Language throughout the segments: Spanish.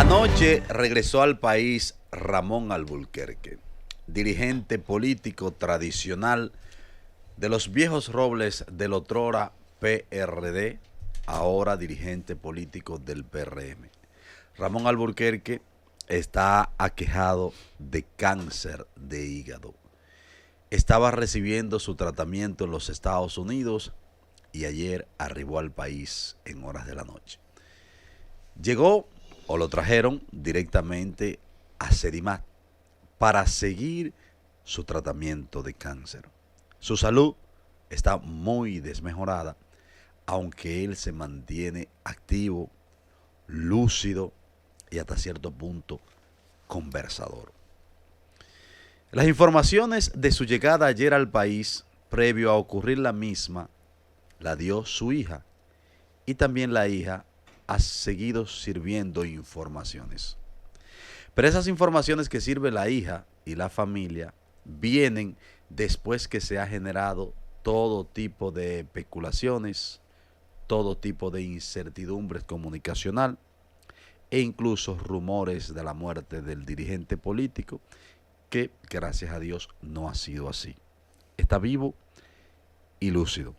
Anoche regresó al país Ramón Alburquerque, dirigente político tradicional de los viejos robles del otrora PRD, ahora dirigente político del PRM. Ramón Alburquerque está aquejado de cáncer de hígado. Estaba recibiendo su tratamiento en los Estados Unidos y ayer arribó al país en horas de la noche. Llegó o lo trajeron directamente a Sedimat para seguir su tratamiento de cáncer. Su salud está muy desmejorada, aunque él se mantiene activo, lúcido y hasta cierto punto conversador. Las informaciones de su llegada ayer al país, previo a ocurrir la misma, la dio su hija, y también la hija ha seguido sirviendo informaciones. Pero esas informaciones que sirve la hija y la familia vienen después que se ha generado todo tipo de especulaciones, todo tipo de incertidumbres comunicacional e incluso rumores de la muerte del dirigente político, que gracias a Dios no ha sido así. Está vivo y lúcido.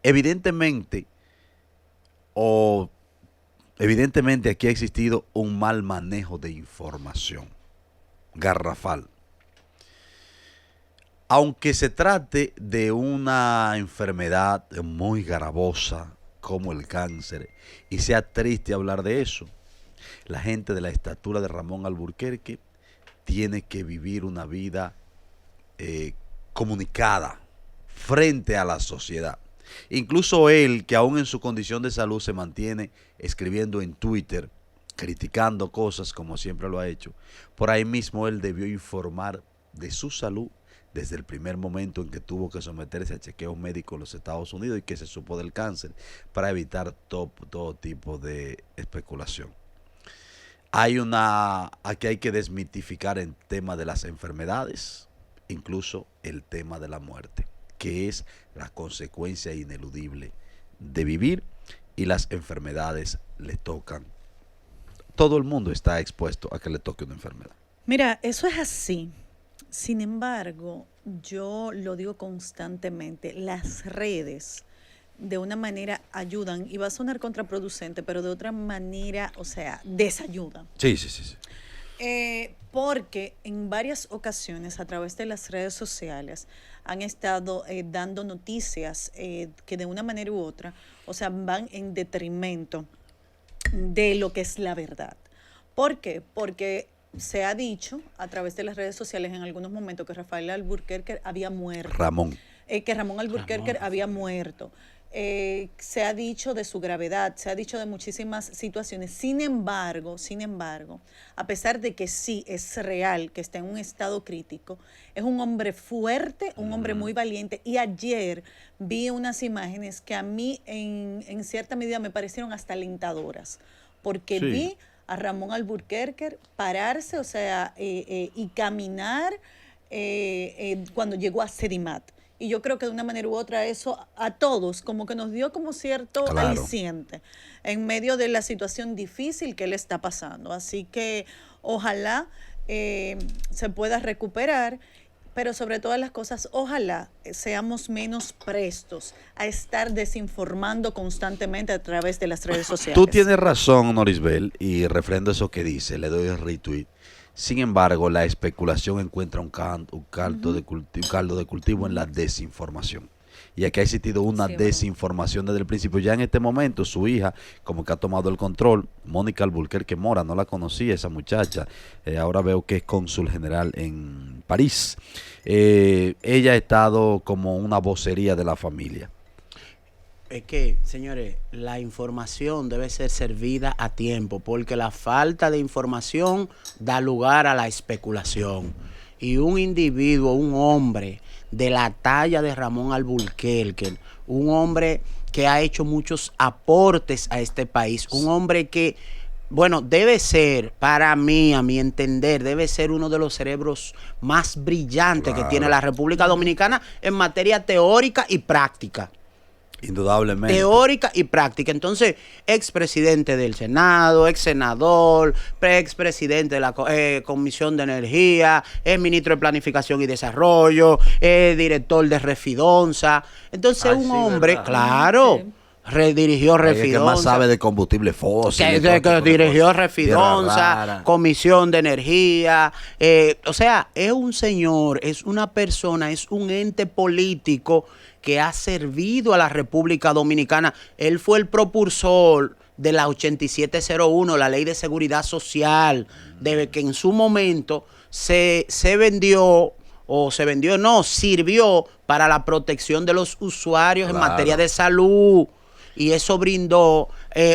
Evidentemente aquí ha existido un mal manejo de información, garrafal. Aunque se trate de una enfermedad muy gravosa como el cáncer, y sea triste hablar de eso, la gente de la estatura de Ramón Alburquerque tiene que vivir una vida comunicada frente a la sociedad. Incluso él, que aún en su condición de salud se mantiene escribiendo en Twitter, criticando cosas como siempre lo ha hecho, por ahí mismo él debió informar de su salud desde el primer momento en que tuvo que someterse a chequeos médicos en los Estados Unidos y que se supo del cáncer, para evitar todo tipo de especulación. Aquí hay que desmitificar el tema de las enfermedades, incluso el tema de la muerte, que es la consecuencia ineludible de vivir, y las enfermedades le tocan. Todo el mundo está expuesto a que le toque una enfermedad. Mira, eso es así. Sin embargo, yo lo digo constantemente, las redes de una manera ayudan, y va a sonar contraproducente, pero de otra manera, o sea, desayudan. Sí. Porque en varias ocasiones a través de las redes sociales han estado dando noticias que de una manera u otra, o sea, van en detrimento de lo que es la verdad. ¿Por qué? Porque se ha dicho a través de las redes sociales en algunos momentos que Rafael Alburquerque había muerto. Que Ramón Alburquerque había muerto. Se ha dicho de su gravedad, se ha dicho de muchísimas situaciones. Sin embargo, a pesar de que sí es real que está en un estado crítico, es un hombre fuerte, un hombre muy valiente. Y ayer vi unas imágenes que a mí en cierta medida me parecieron hasta alentadoras, porque sí vi a Ramón Alburquerque pararse, o sea, y caminar cuando llegó a Sedimat. Y yo creo que de una manera u otra eso a todos como que nos dio como cierto aliciente en medio de la situación difícil que él está pasando. Así que ojalá se pueda recuperar, pero sobre todas las cosas, ojalá seamos menos prestos a estar desinformando constantemente a través de las redes sociales. Tú tienes razón, Norisbel, y refrendo eso que dice, le doy el retweet. Sin embargo, la especulación encuentra un caldo de cultivo en la desinformación. Y aquí ha existido una desinformación desde el principio. Ya en este momento, su hija, como que ha tomado el control, Mónica Alburquerque Mora, no la conocía esa muchacha, ahora veo que es cónsul general en París. Ella ha estado como una vocería de la familia. Es que, señores, la información debe ser servida a tiempo, porque la falta de información da lugar a la especulación. Y un individuo, un hombre de la talla de Ramón Alburquerque, un hombre que ha hecho muchos aportes a este país, un hombre que, bueno, debe ser, para mí, a mi entender, debe ser uno de los cerebros más brillantes que tiene la República Dominicana en materia teórica y práctica. Indudablemente. Teórica y práctica. Entonces, expresidente del Senado, ex senador, expresidente de la Comisión de Energía, es ministro de Planificación y Desarrollo, director de Refidonza. Entonces, Ay, un sí, hombre, ¿verdad? claro, Sí. redirigió Ahí es que más Refidonza. sabe de combustible fósil. Que, y todo que tipo de dirigió cosas. Refidonza, Tierra rara. Comisión de Energía. O sea, es un señor, es una persona, es un ente político que ha servido a la República Dominicana. Él fue el propulsor de la 8701, la Ley de Seguridad Social, de que en su momento se vendió, no, sirvió para la protección de los usuarios en Claro. materia de salud. Y eso brindó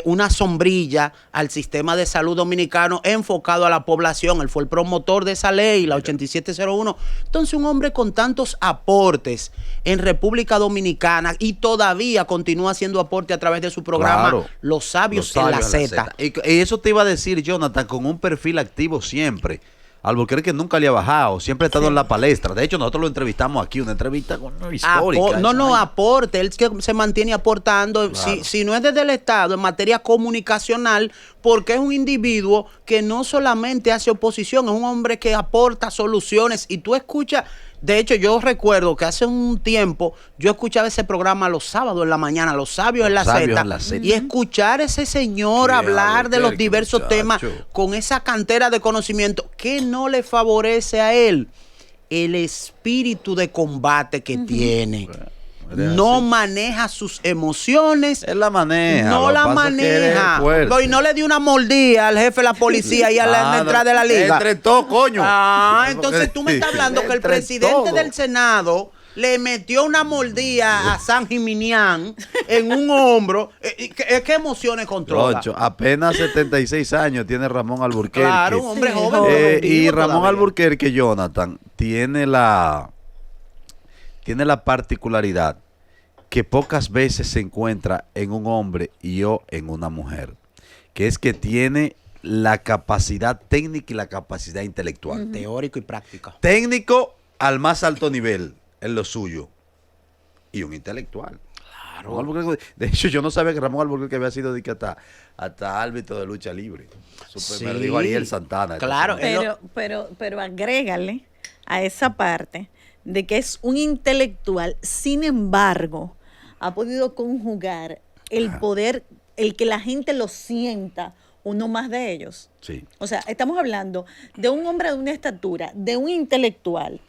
una sombrilla al sistema de salud dominicano enfocado a la población. Él fue el promotor de esa ley, la 8701. Entonces, un hombre con tantos aportes en República Dominicana y todavía continúa haciendo aporte a través de su programa Claro. Los Sabios en la Z. Y eso te iba a decir, Jonathan, con un perfil activo siempre. Albuquerque nunca le ha bajado, siempre ha estado en la palestra. De hecho, nosotros lo entrevistamos aquí, una entrevista histórica. Aporte, él que se mantiene aportando, Claro. si no es desde el Estado, en materia comunicacional, porque es un individuo que no solamente hace oposición, es un hombre que aporta soluciones. Y tú escuchas, de hecho, yo recuerdo que hace un tiempo yo escuchaba ese programa los sábados en la mañana, Los Sabios en la Z, y escuchar a ese señor Qué hablar de los Albuquerque, diversos temas muchacho. con esa cantera de conocimiento que no le favorece a él el espíritu de combate que tiene. No así. maneja sus emociones. Él la maneja. No lo la que pasa es que él es maneja. fuerte. Y no le dio una mordida al jefe de la policía y a la entrada de la liga. Entre todo, coño. Entonces tú me estás hablando que el Entre presidente todo. del Senado le metió una mordida a San Jiminián en un hombro. ¿Qué emociones controla? Ocho, apenas 76 años tiene Ramón Albuquerque. Claro, un hombre Sí, joven. joven. productivo Y Ramón todavía. Albuquerque, Jonathan, tiene la particularidad que pocas veces se encuentra en un hombre y o en una mujer, que es que tiene la capacidad técnica y la capacidad intelectual. Teórico y práctico. Técnico al más alto nivel en lo suyo y un intelectual. Claro. Ramón Albuquerque, de hecho, yo no sabía que Ramón Albuquerque había sido de que hasta árbitro de lucha libre. Me lo Sí. dijo Ariel Santana. Claro. Pero agrégale a esa parte de que es un intelectual, sin embargo, ha podido conjugar el poder, el que la gente lo sienta, uno más de ellos. Sí. O sea, estamos hablando de un hombre de una estatura, de un intelectual,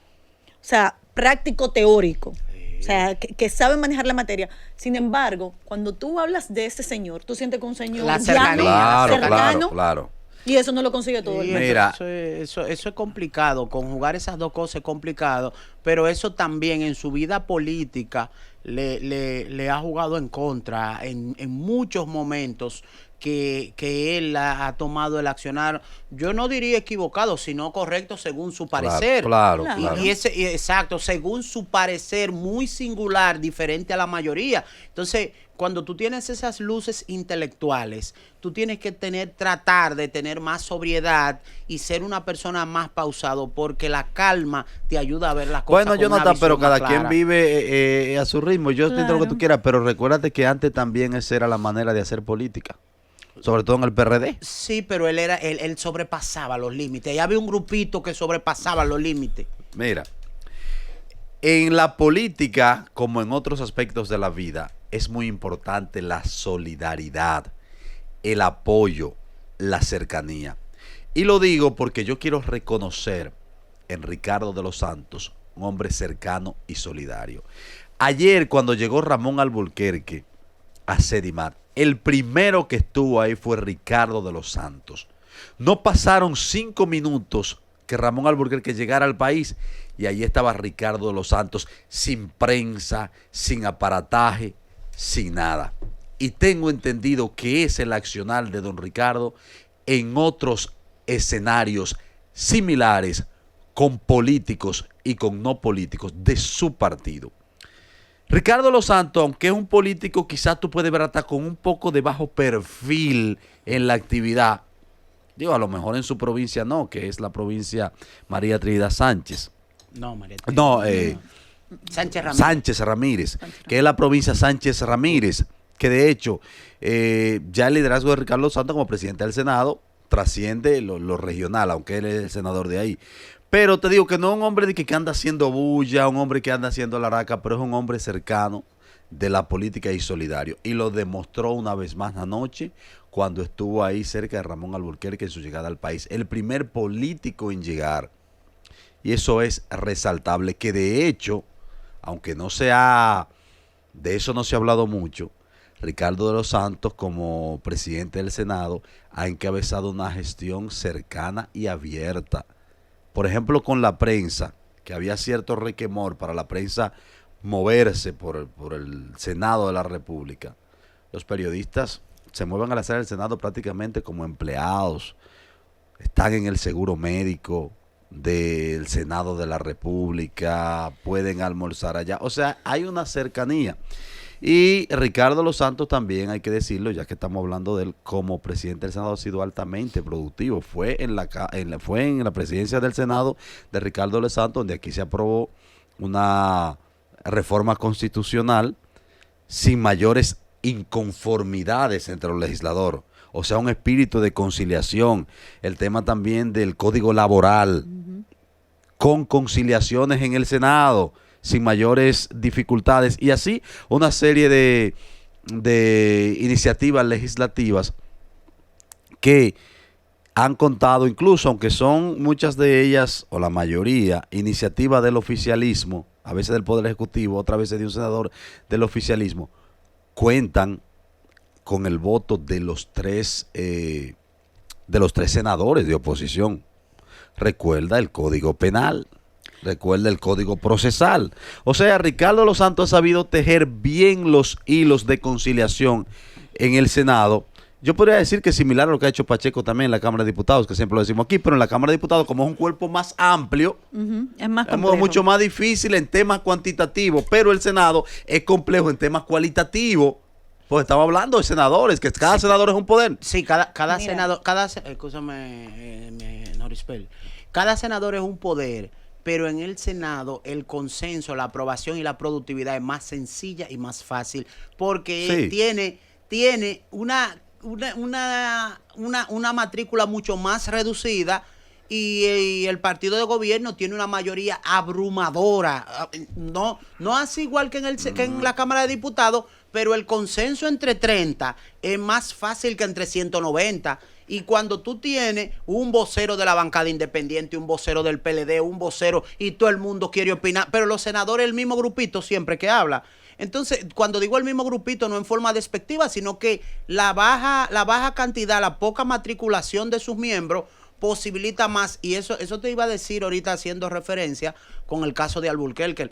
o sea, práctico teórico, o sea, que sabe manejar la materia. Sin embargo, cuando tú hablas de ese señor, tú sientes que un señor La cercanía. Claro, cercano, claro. y eso no lo consigue todo el Sí, mundo. Mira. eso es complicado, conjugar esas dos cosas es complicado, pero eso también en su vida política le ha jugado en contra en muchos momentos que él ha tomado el accionar, yo no diría equivocado, sino correcto según su parecer. Claro, Claro. claro. Exacto, según su parecer muy singular, diferente a la mayoría. Entonces, cuando tú tienes esas luces intelectuales, tú tienes que tratar de tener más sobriedad y ser una persona más pausado, porque la calma te ayuda a ver las cosas. Bueno, con una Jonathan, pero visión más cada quien clara. vive a su ritmo. Yo entiendo lo que Claro. tú quieras, pero recuérdate que antes también esa era la manera de hacer política. Sobre todo en el PRD. Sí, pero él sobrepasaba los límites. Ya había un grupito que sobrepasaba los límites. Mira, en la política, como en otros aspectos de la vida, es muy importante la solidaridad, el apoyo, la cercanía. Y lo digo porque yo quiero reconocer en Ricardo de los Santos, un hombre cercano y solidario. Ayer, cuando llegó Ramón Albuquerque a Sedimat, el primero que estuvo ahí fue Ricardo de los Santos. No pasaron 5 minutos que Ramón Albuquerque llegara al país y allí estaba Ricardo de los Santos, sin prensa, sin aparataje, sin nada. Y tengo entendido que es el accionar de don Ricardo en otros escenarios similares con políticos y con no políticos de su partido. Ricardo de los Santos, aunque es un político, quizás tú puedes ver hasta con un poco de bajo perfil en la actividad. Digo, a lo mejor en su provincia no, que es la provincia María Trinidad Sánchez. No, María. No, Sánchez Ramírez, que es la provincia Sánchez Ramírez, que de hecho ya el liderazgo de Ricardo Santos como presidente del Senado trasciende lo regional, aunque él es el senador de ahí. Pero te digo que no es un hombre de que anda haciendo bulla, un hombre que anda haciendo laraca, pero es un hombre cercano de la política y solidario. Y lo demostró una vez más anoche cuando estuvo ahí cerca de Ramón Alburquerque en su llegada al país. El primer político en llegar. Y eso es resaltable, que de hecho, aunque de eso no se ha hablado mucho, Ricardo de los Santos, como presidente del Senado, ha encabezado una gestión cercana y abierta. Por ejemplo, con la prensa, que había cierto requemor para la prensa moverse por el Senado de la República. Los periodistas se mueven a la sala del Senado prácticamente como empleados, están en el seguro médico del Senado de la República, pueden almorzar allá. O sea, hay una cercanía. Y Ricardo de los Santos también, hay que decirlo, ya que estamos hablando de él, como presidente del Senado ha sido altamente productivo. Fue en la presidencia del Senado de Ricardo de los Santos, donde aquí se aprobó una reforma constitucional sin mayores inconformidades entre los legisladores. O sea, un espíritu de conciliación. El tema también del código laboral, con conciliaciones en el Senado, sin mayores dificultades, y así una serie de iniciativas legislativas que han contado, incluso aunque son muchas de ellas, o la mayoría, iniciativas del oficialismo, a veces del Poder Ejecutivo, otras veces de un senador del oficialismo, cuentan con el voto de los tres senadores de oposición. Recuerda el Código Penal, recuerda el Código Procesal. O sea, Ricardo de los Santos ha sabido tejer bien los hilos de conciliación en el Senado. Yo podría decir que similar a lo que ha hecho Pacheco también en la Cámara de Diputados, que siempre lo decimos aquí, pero en la Cámara de Diputados, como es un cuerpo más amplio, es más complejo, mucho más difícil en temas cuantitativos, pero el Senado es complejo en temas cualitativos. Pues estamos hablando de senadores, que cada senador es un poder. Sí, cada senador, escúchame, Norispel, cada senador es un poder, pero en el Senado el consenso, la aprobación y la productividad es más sencilla y más fácil, porque tiene una matrícula mucho más reducida y el partido de gobierno tiene una mayoría abrumadora. No así igual que en la Cámara de Diputados, pero el consenso entre 30 es más fácil que entre 190. Y cuando tú tienes un vocero de la bancada independiente, un vocero del PLD, un vocero, y todo el mundo quiere opinar, pero los senadores el mismo grupito siempre que habla. Entonces, cuando digo el mismo grupito, no en forma despectiva, sino que la baja cantidad, la poca matriculación de sus miembros posibilita más. Y eso te iba a decir ahorita haciendo referencia con el caso de Alburquerque.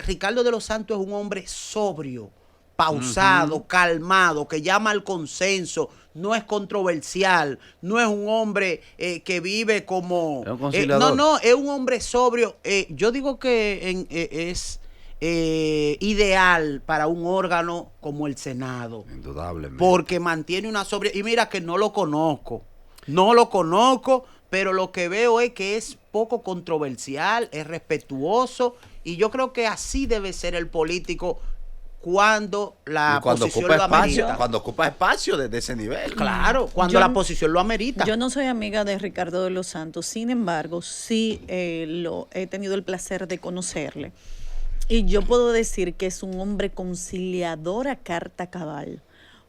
Ricardo de los Santos es un hombre sobrio, pausado, calmado, que llama al consenso, no es controversial, no es un hombre que vive como... Es un conciliador. Es un hombre sobrio. Yo digo que es ideal para un órgano como el Senado. Indudablemente. Porque mantiene una sobriedad. Y mira que no lo conozco, pero lo que veo es que es poco controversial, es respetuoso, y yo creo que así debe ser el político cuando la posición lo amerita. Cuando ocupa espacio de ese nivel. Claro, cuando la posición lo amerita. Yo no soy amiga de Ricardo de los Santos, sin embargo, sí he tenido el placer de conocerle. Y yo puedo decir que es un hombre conciliador a carta cabal.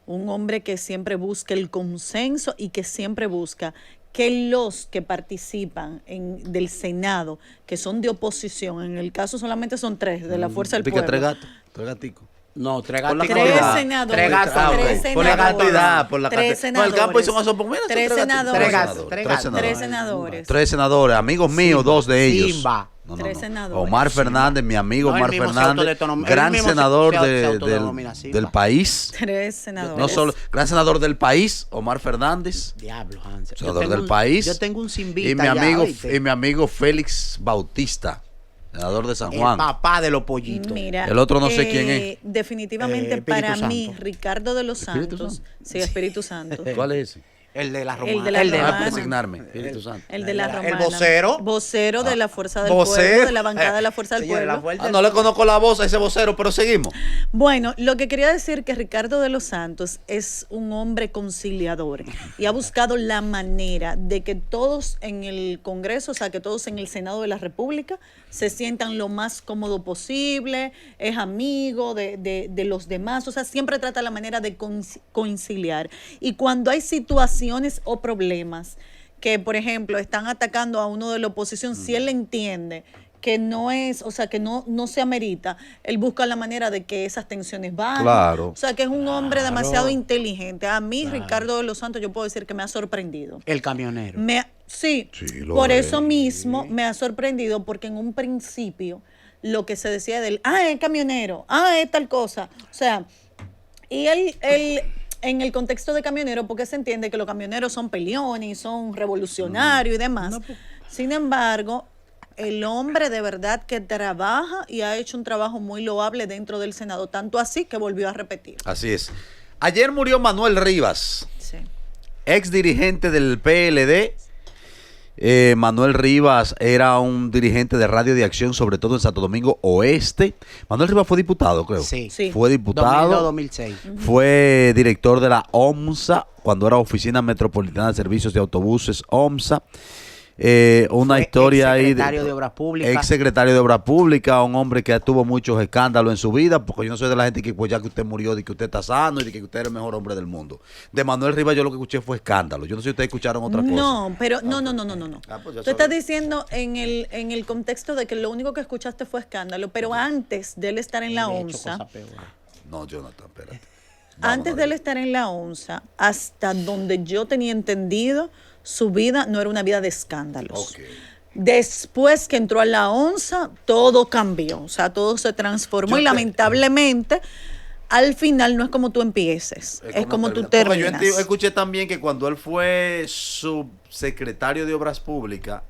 Un hombre que siempre busca el consenso y que siempre busca que los que participan del Senado, que son de oposición, en el caso solamente son 3 de la Fuerza del Pueblo. Tres gatos. No, tres senadores. Tres gatos. Por la cantidad, por la Tres cantidad. No, el campo hizo más por menos. Tres Tres senadores. Tres senadores, amigos míos, 2 de ellos. Simba. Tres senadores. Omar Fernández, mi amigo Omar Fernández, gran senador del país. 3 senadores. No solo, gran senador del país, Omar Fernández. Diablo, Hansel. Senador del país. Yo tengo un simbita y mi amigo Félix Bautista, senador de San Juan. El papá de los pollitos. Mira, el otro no sé quién es. Definitivamente Espíritu para mí, Santo. Ricardo de los ¿Espíritu Santos, Santo? sí, Espíritu Santo. ¿Cuál es ese? El de la El romana. de la Déjame romana. persignarme, Espíritu Santo. El de la El romana. vocero. Vocero de la Fuerza del vocero. Pueblo, de la bancada de la Fuerza del Señores, Pueblo. No le conozco la voz a ese vocero, pero seguimos. Bueno, lo que quería decir que Ricardo de los Santos es un hombre conciliador y ha buscado la manera de que todos en el Congreso, o sea, que todos en el Senado de la República se sientan lo más cómodo posible, es amigo de los demás, o sea, siempre trata la manera de conciliar. Y cuando hay situaciones o problemas que, por ejemplo, están atacando a uno de la oposición, si él entiende que no es, o sea, que no se amerita, él busca la manera de que esas tensiones bajen. Claro. O sea, que es un hombre demasiado inteligente. A mí, Ricardo de los Santos, yo puedo decir que me ha sorprendido. El camionero. Sí, Sí, lo por es. eso mismo me ha sorprendido, porque en un principio lo que se decía de él, es camionero, es tal cosa. O sea, y él en el contexto de camionero, porque se entiende que los camioneros son peleones, son revolucionarios y demás. Sin embargo, el hombre de verdad que trabaja y ha hecho un trabajo muy loable dentro del Senado, tanto así que volvió a repetir. Así es. Ayer murió Manuel Rivas, Sí. ex dirigente del PLD. Manuel Rivas era un dirigente de Radio de Acción, sobre todo en Santo Domingo Oeste. Manuel Rivas fue diputado, creo. Sí. Sí. Fue diputado. 2002-2006. Fue director de la OMSA, cuando era Oficina Metropolitana de Servicios de Autobuses, OMSA. Una Fue historia ahí. exsecretario de Obras Públicas. Ex secretario de Obras Públicas, un hombre que tuvo muchos escándalos en su vida, porque yo no soy de la gente que, pues ya que usted murió, de que usted está sano y de que usted es el mejor hombre del mundo. De Manuel Rivas yo lo que escuché fue escándalo. Yo no sé si ustedes escucharon otra cosa. No, pero no. Pues ya Tú estás sabes. diciendo en el contexto de que lo único que escuchaste fue escándalo, pero antes de él estar en la De hecho, ONSA, cosa peor. No, Jonathan, espérate. antes de él estar en la ONSA, hasta donde yo tenía entendido, su vida no era una vida de escándalos. Ok. Después que entró a la ONSA, todo cambió, o sea, todo se transformó Yo y te- lamentablemente al final no es como tú empieces, es como tú termina. terminas. Porque yo escuché también que cuando él fue subsecretario de Obras Públicas,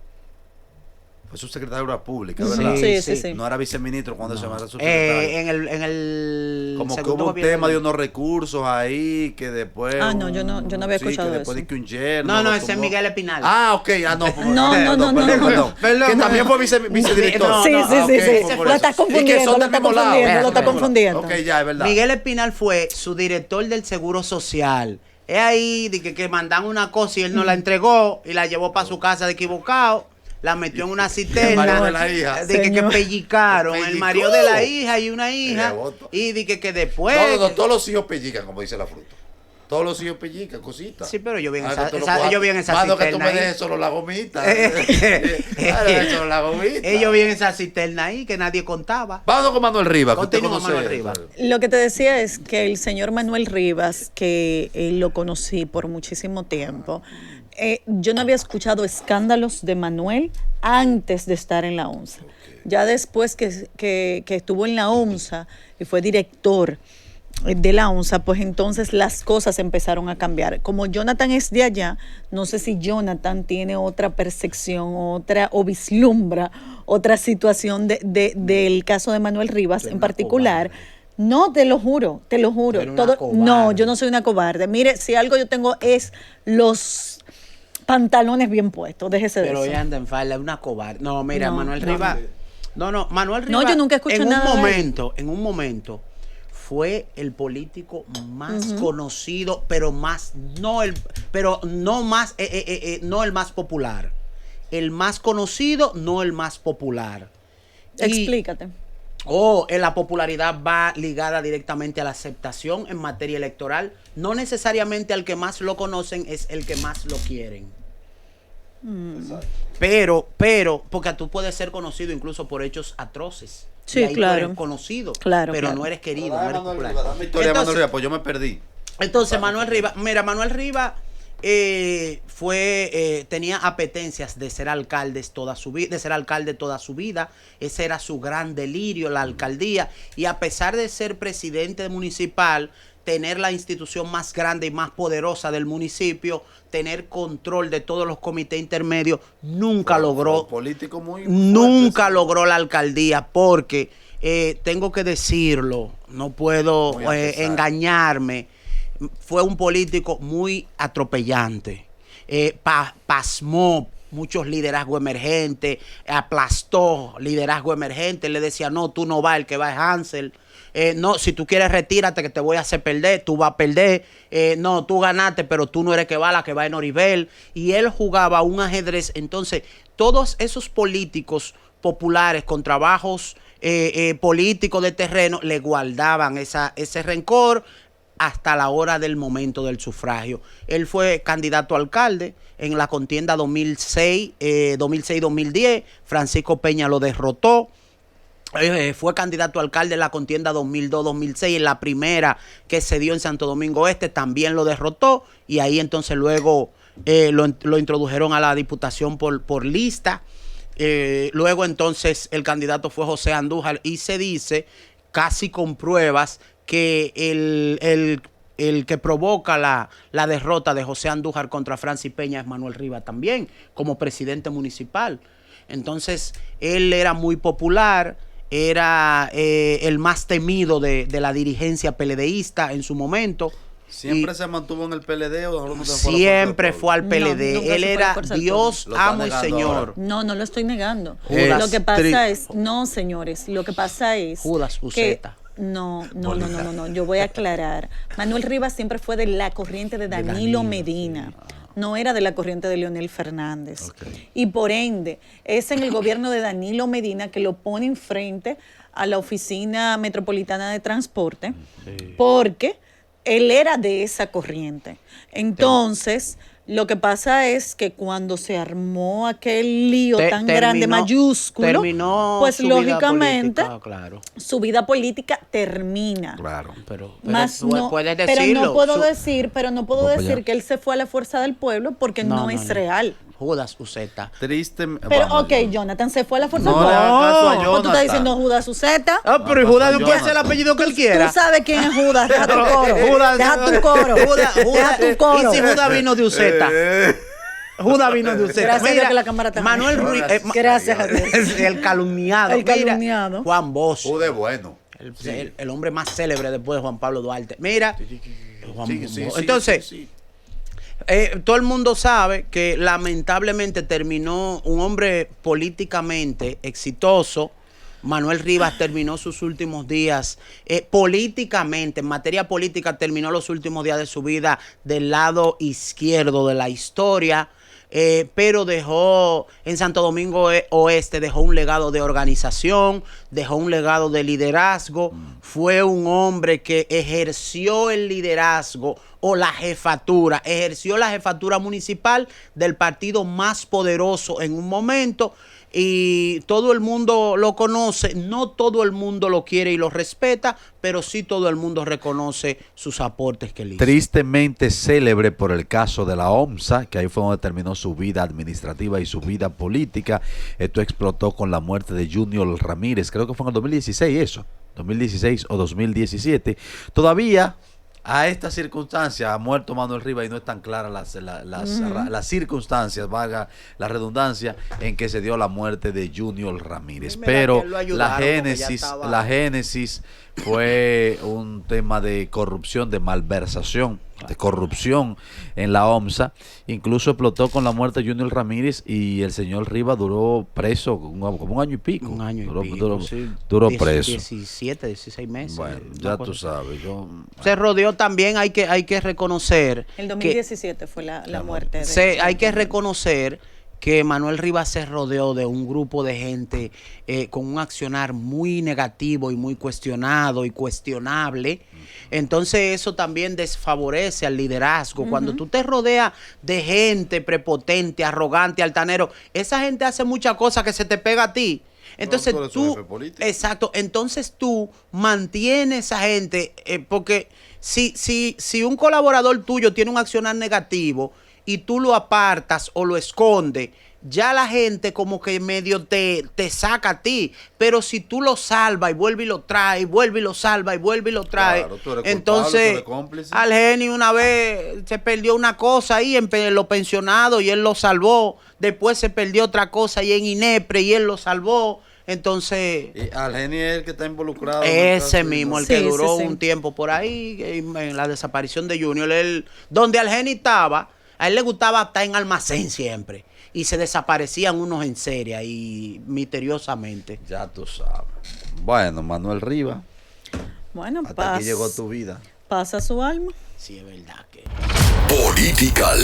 fue subsecretario de Obras Públicas, ¿verdad? Sí. No era viceministro cuando se era subsecretario. En el Como que segundo hubo un gobierno tema de de- unos recursos ahí que después. No, yo no había escuchado que después eso. de que un yerno. No, lo ese es tomó. Miguel Espinal. Ok, no. No. Perdón. Que también fue vicedirector. No, Sí. ese fue Lo estás confundiendo, lo estás confundiendo. Ok, ya, es verdad. Miguel Espinal fue su director del Seguro Social. Es ahí de que mandan una cosa y él no la entregó y la llevó para su casa de equivocado. La metió en una cisterna. marido de la hija. De que Señor. pellicaron. Pellicó. El marido de la hija y una hija. voto. Y de que después. No, todos los hijos pellican, como dice la fruta. Todos los hijos pellican, cositas. Sí, pero yo vi en esa, tú lo esa- puedes- ellos vi en esa Mano, que tú cisterna me ahí. dejes solo la gomita. Claro, solo la gomita. Ellos vi en esa cisterna ahí que nadie contaba. Vámonos con Manuel Rivas, que usted Continúa, conoce. Manuel Rivas. Lo que te decía es que el señor Manuel Rivas, que lo conocí por muchísimo tiempo, yo no había escuchado escándalos de Manuel antes de estar en la ONSA. Ya después que estuvo en la ONSA y fue director de la ONSA, pues entonces las cosas empezaron a cambiar. Como Jonathan es de allá, no sé si Jonathan tiene otra percepción, o vislumbra otra situación del caso de Manuel Rivas Tú eres en una particular. cobarde. No, te lo juro. Tú eres una cobarde. No, yo no soy una cobarde. Mire, si algo yo tengo es los pantalones bien puestos, déjese de Pero eso. ella anda en falda, es una cobarde. No, mira, No, Manuel no. Rivas. No, Manuel Rivas. No, yo nunca escuché nada de él. En un momento, fue el político más conocido, pero no el más popular. El más conocido, no el más popular. Y- Explícate. la popularidad va ligada directamente a la aceptación en materia electoral. No necesariamente al que más lo conocen es el que más lo quieren. Pero, porque tú puedes ser conocido incluso por hechos atroces. Sí, Y ahí tú claro. eres conocido, Claro, pero claro. no eres querido, no Dame eres Manuel popular. Rivas, dame historia de Manuel Entonces, Rivas, pues yo me perdí. entonces, Manuel Rivas tenía apetencias de ser alcalde toda su vida. Ese era su gran delirio, la alcaldía. Y a pesar de ser presidente municipal, tener la institución más grande y más poderosa del municipio, tener control de todos los comités intermedios, nunca logró. Político muy Nunca fuerte, logró la alcaldía porque tengo que decirlo, no puedo Muy a pesar. engañarme. fue un político muy atropellante. Pasmó muchos liderazgos emergentes, aplastó liderazgo emergente, le decía, no, tú no vas, el que va es Hansel. No, si tú quieres retírate que te voy a hacer perder, tú vas a perder. No, tú ganaste, pero tú no eres que va, la que va en Noribel. Y él jugaba un ajedrez. Entonces, todos esos políticos populares con trabajos políticos de terreno le guardaban ese rencor hasta la hora del momento del sufragio. Él fue candidato a alcalde en la contienda 2006-2010. Francisco Peña lo derrotó. Fue candidato a alcalde en la contienda 2002-2006, en la primera que se dio en Santo Domingo Este, también lo derrotó, y ahí entonces luego lo introdujeron a la diputación por lista. Luego entonces el candidato fue José Andújar, y se dice, casi con pruebas, que el que provoca la derrota de José Andújar contra Francis Peña es Manuel Rivas también, como presidente municipal. Entonces, él era muy popular, era el más temido de la dirigencia PLDista en su momento. ¿Siempre se mantuvo en el PLD o siempre fue al PLD? No, él era Dios, amo y Señor. Ahora. No, no lo estoy negando. Judas, Lo que pasa es, no, señores, lo que pasa es Judas que Uceta. no, yo voy a aclarar. Manuel Rivas siempre fue de la corriente de Danilo Medina. No era de la corriente de Leonel Fernández. Okay. Y por ende, es en el gobierno de Danilo Medina que lo ponen frente a la Oficina Metropolitana de Transporte, porque él era de esa corriente. Entonces, lo que pasa es que cuando se armó aquel lío tan grande, mayúsculo, pues lógicamente su vida política termina. Claro. Pero No, puedes pero decirlo. no puedo decir allá. que él se fue a la fuerza del pueblo, porque no es real. Judas Uceta. Triste. Pero, vamos, ok, Jonathan se fue a la fuerza No del le pueblo. hagas caso a ¿O tú estás Jonathan. diciendo Judas Uceta? Pero No, Judas pasó no puede ser el Jonathan. apellido que él quiera. Tú sabes quién es Judas. Deja tu coro. Judas, Deja tu coro. Deja tu coro. ¿Y si Judas vino de Uceta? Judas vino de Uceta. Gracias a Dios que la cámara está Manuel bien. Ruiz. Gracias a Dios. El calumniado. El calumniado. Juan Bosch. Jude bueno. El hombre más célebre después de Juan Pablo Duarte. Mira. Juan Bosch. Sí, Entonces, sí. todo el mundo sabe que lamentablemente terminó un hombre políticamente exitoso. Manuel Rivas terminó sus últimos días políticamente, en materia política, terminó los últimos días de su vida del lado izquierdo de la historia, pero dejó en Santo Domingo Oeste, dejó un legado de organización, dejó un legado de liderazgo. Fue un hombre que ejerció el liderazgo o ejerció la jefatura municipal del partido más poderoso en un momento. Y todo el mundo lo conoce, no todo el mundo lo quiere y lo respeta, pero sí todo el mundo reconoce sus aportes que le hizo. Tristemente célebre por el caso de la OMSA, que ahí fue donde terminó su vida administrativa y su vida política. Esto explotó con la muerte de Junior Ramírez, creo que fue en el 2016 eso, 2016 o 2017. Todavía a esta circunstancia ha muerto Manuel Rivas y no están claras las circunstancias, valga la redundancia, en que se dio la muerte de Junior Ramírez. Pero la génesis fue un tema de corrupción, de malversación, de corrupción en la OMSA. Incluso explotó con la muerte de Junior Ramírez y el señor Rivas duró preso como un año y pico. Un año y pico, duró preso. 17, 16 meses. Bueno, ya tú sabes. Se rodeó también, hay que reconocer. El 2017 fue la muerte. Hay que reconocer que Manuel Rivas se rodeó de un grupo de gente con un accionar muy negativo y muy cuestionado y cuestionable. Entonces eso también desfavorece al liderazgo. Cuando tú te rodeas de gente prepotente, arrogante, altanero, esa gente hace muchas cosas que se te pega a ti. Entonces exacto, entonces tú mantienes a esa gente, porque si un colaborador tuyo tiene un accionar negativo y tú lo apartas o lo escondes, ya la gente como que medio te saca a ti. Pero si tú lo salvas y vuelve y lo trae, y vuelve y lo salva y vuelve y lo trae, claro, tú eres entonces culpable, al genio una vez se perdió una cosa ahí en los pensionados y él lo salvó. Después se perdió otra cosa ahí en INEPRE y él lo salvó. Entonces, Y Algeni es el que está involucrado. en el caso ese de- mismo, el Sí, que sí, duró sí. un tiempo por ahí en la desaparición de Junior, donde Algeni estaba, a él le gustaba estar en almacén siempre. Y se desaparecían unos en serie y misteriosamente. Ya tú sabes. Bueno, Manuel Rivas, Bueno, hasta aquí llegó tu vida. pasa su alma. Sí, es verdad que. Political.